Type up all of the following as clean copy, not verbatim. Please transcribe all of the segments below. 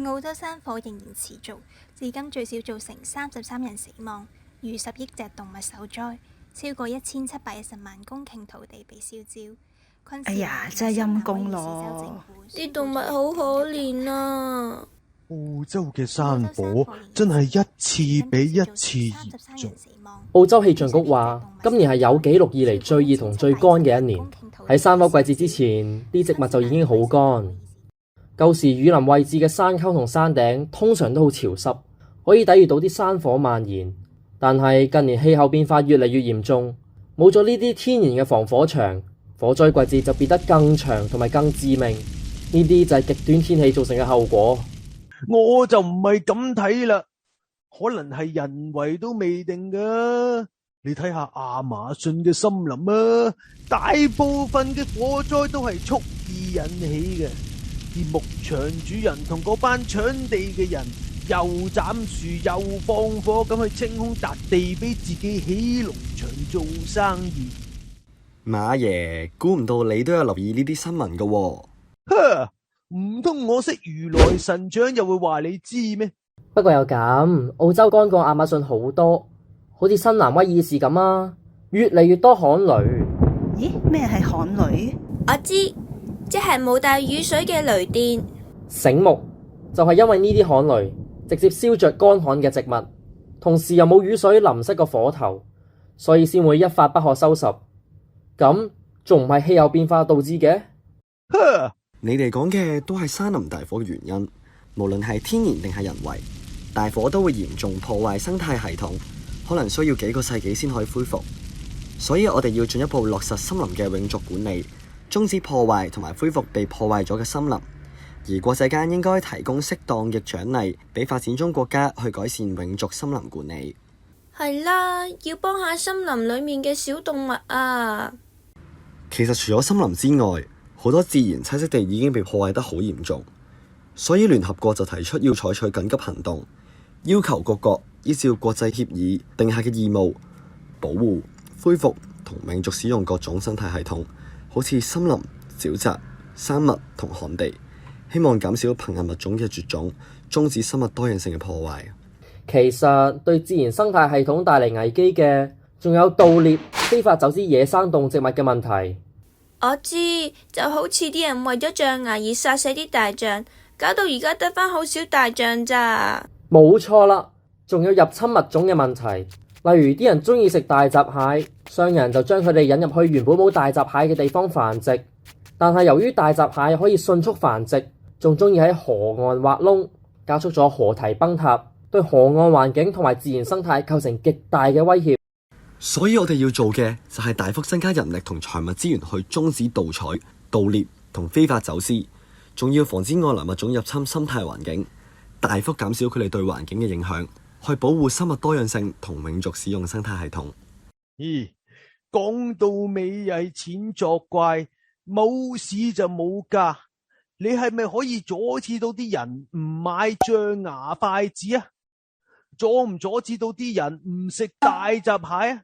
澳洲山火仍然持續，至今最少造成33人死亡，逾10億隻動物受災，超過1710萬公頃土地被燒焦。哎呀，真係陰公咯！啲動物好可憐啊！澳洲嘅山火真係一次比一次嚴重。澳洲氣象局話，今年係有紀錄以嚟最熱同最乾嘅一年。喺山火季節之前，啲植物就已經好乾。舊時雨林位置嘅山溝同山頂通常都好潮濕，可以抵禦到啲山火蔓延。但係近年氣候變化越嚟越嚴重，冇咗呢啲天然嘅防火牆，火災季節就變得更長同埋更致命。呢啲就係極端天氣造成嘅後果。我就唔係咁睇啦，可能係人為都未定噶。你睇下亞馬遜嘅森林啊，大部分嘅火災都係蓄意引起嘅。啲牧場主人同嗰班搶地嘅人又斬樹又放火，咁去清空笪地俾自己起農場做生意。馬爺，估唔到你都有留意呢啲新聞噶喎。呵，唔通我識如來神掌又會話你知咩？不過又咁，澳洲乾過亞馬遜好多，好似新南威爾士咁啊，越嚟越多旱雷。咦，咩係旱雷？我知，即係冇帶雨水嘅雷電。醒目，就係因為呢啲旱雷直接燒着乾旱嘅植物，同時又冇雨水淋熄個火頭，所以先會一發不可收拾。咁仲唔係氣候變化導致嘅？你哋講嘅都係山林大火嘅原因，無論係天然定係人為，大火都會嚴重破壞生態系統，可能需要幾個世紀先可以恢復。所以我哋要進一步落實森林嘅永續管理，終止破壞同埋恢復被破壞咗嘅森林。而國際間應該提供適當嘅獎勵俾發展中國家去改善永續森林管理。係啦，要幫下森林裏面嘅小動物啊！其實除咗森林之外，好多自然棲息地已經被破壞得好嚴重，所以聯合國就提出要採取緊急行動，要求各國依照國際協議定下嘅義務，保護、恢復同永續使用各種生態系統，好似森林、沼澤、山脈同旱地，希望減少瀕危物種嘅絕種，終止生物多樣性嘅破壞。其實對自然生態系統帶嚟危機嘅，仲有盜獵、非法走私野生動植物嘅問題。我知，就好似啲人為咗象牙而殺死啲大象，搞到而家得返好少大象咋。冇錯啦，仲有入侵物種嘅問題，例如啲人鍾意食大閘蟹，商人就將佢哋引入去原本冇大閘蟹嘅地方繁殖，但係由於大閘蟹可以迅速繁殖，仲鍾意喺河岸挖窿，加速咗河堤崩塌，對河岸環境同埋自然生態構成極大嘅威脅。所以我哋要做嘅就係大幅增加人力同財物資源去終止盜採、盜獵同非法走私，仲要防止外來物種入侵生態環境，大幅減少佢哋對環境嘅影響，去保護生物多樣性同永續使用生態系統。咦，講到尾係錢作怪，冇市就冇價。你係咪可以阻止到啲人唔買象牙筷子啊？阻唔阻止到啲人唔食大閘蟹啊？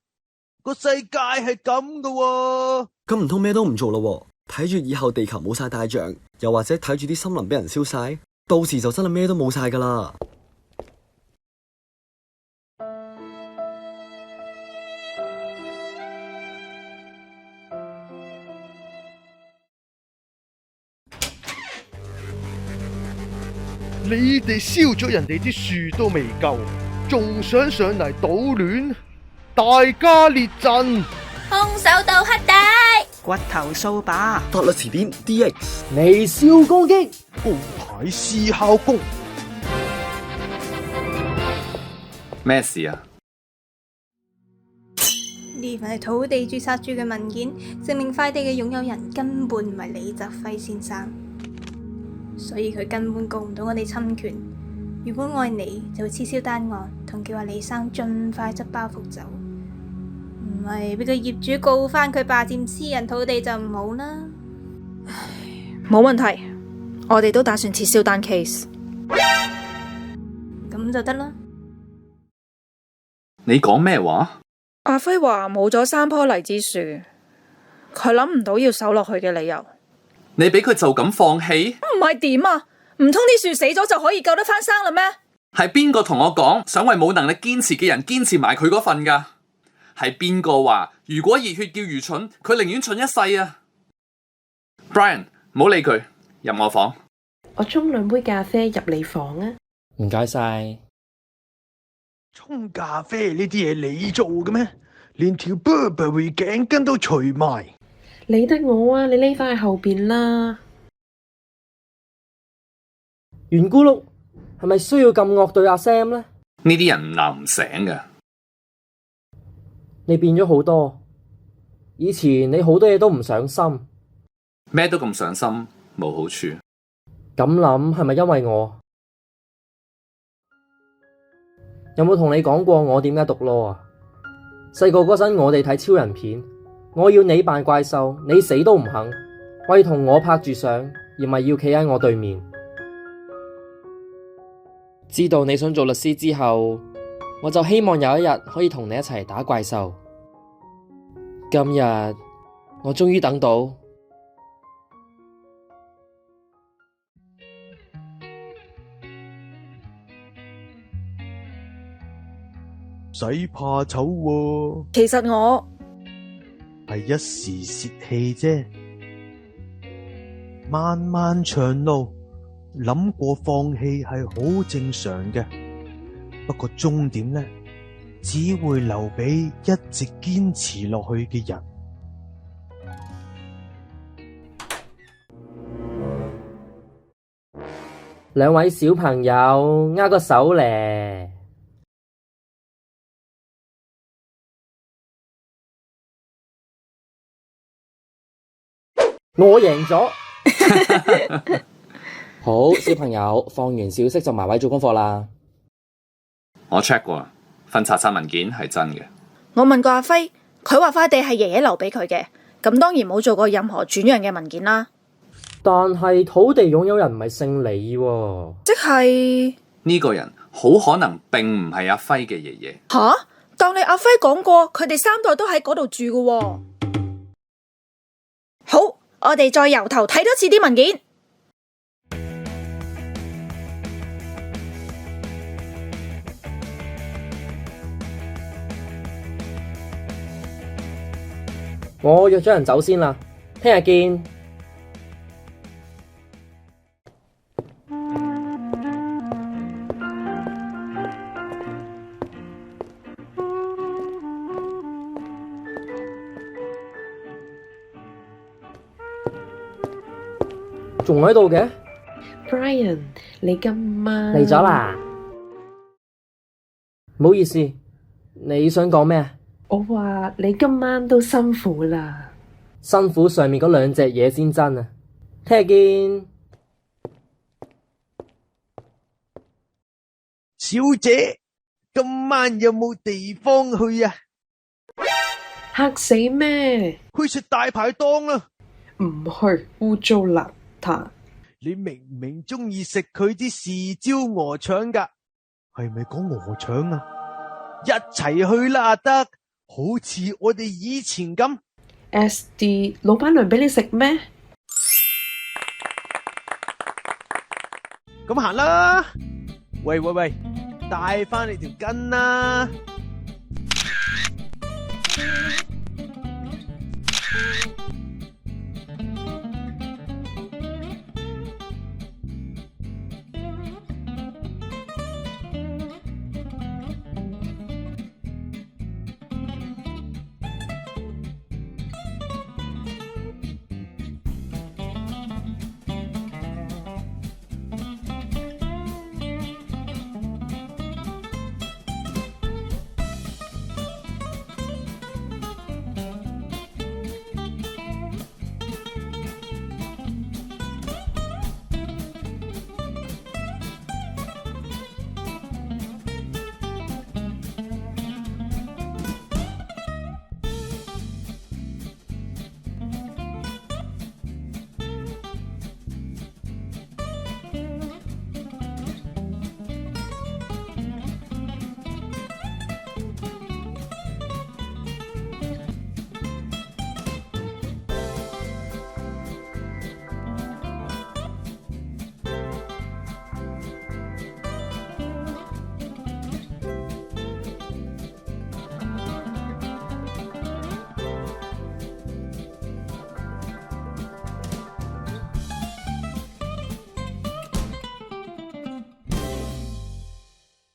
個世界係咁噶喎，咁唔通咩都唔做咯？睇住以後地球冇晒大象，又或者睇住啲森林俾人燒晒，到時就真係咩都冇晒噶啦。你哋燒咗人哋啲樹都未夠，仲想上嚟搗亂？大家列陣，空手道黑帶，骨頭掃把，法律詞典 DX， 微笑攻擊，高牌思考功。咩事啊？呢份係土地註冊處嘅文件，證明塊地嘅擁有人根本唔係李澤輝先生，所以佢根本告唔到我哋侵權。如果愛你，就會撤銷單案，同叫阿李生盡快執包袱走。唔係俾個業主告返佢霸佔私人土地就唔好啦。冇問題，我哋都打算撤銷單 case。咁就得啦。你講咩話？阿輝話冇咗3棵荔枝樹，佢諗唔到要守落去嘅理由。你俾佢就咁放棄？唔係點啊？唔通啲樹死咗就可以救得返生啦咩？係邊個同我講想為冇能力堅持嘅人堅持埋佢嗰份㗎？係邊個話如果熱血叫愚蠢，佢寧願蠢一世啊 ？Brian， 唔好理佢，入我房。我沖兩杯咖啡入你房啊！唔該晒。沖咖啡呢啲嘢你做嘅咩？連條 Burberry 頸巾都除埋。理得我啊！你匿返去後邊啦。圓咕碌係咪需要咁惡對阿 Sam 呢？呢啲人唔鬧唔醒㗎。你變咗好多，以前你好多嘢都唔上心，咩都咁上心，冇好處。咁諗係咪因為我？有冇同你講過我點解讀 law 啊？細個嗰陣我哋睇超人片，我要你扮怪獸，你死都唔肯，為同我拍住相，而唔係要企喺我對面。知道你想做律師之後，我就希望有一日可以同你一齊打怪獸。今日我終於等到。使怕醜喎，其實我係一時泄氣啫。漫漫長路，諗過放棄係好正常嘅。不過終點呢，只會留俾一直堅持落去嘅人。兩位小朋友握個手咧。我贏咗。好，小朋友放完小息就埋位做功課啦。我 check 過，份查冊文件係真嘅。我問過阿輝，佢話塊地係爺爺留俾佢嘅，咁當然冇做過任何轉讓嘅文件啦。但係土地擁有人唔係姓李喎，即係呢個人好可能並唔係阿輝嘅爺爺。吓？當你阿輝講過，佢哋3代都喺嗰度住嘅喎。好，我哋再由頭睇多次啲文件。我約咗人走先啦，聽日見。仲喺度嘅 Brian， 你今晚嚟咗啦？唔好意思，你想講咩？我話你今晚都辛苦啦，辛苦上面嗰2隻嘢先真啊！聽日見。小姐，今晚有冇地方去啊？嚇死咩？去食大排檔啦！唔去，污糟邋遢。你明明中意食佢啲豉椒鵝腸噶，係咪講鵝腸啊？一齊去啦得，好似我哋以前咁。SD 老闆娘俾你食咩？咁行啦！喂，帶返你條筋啦！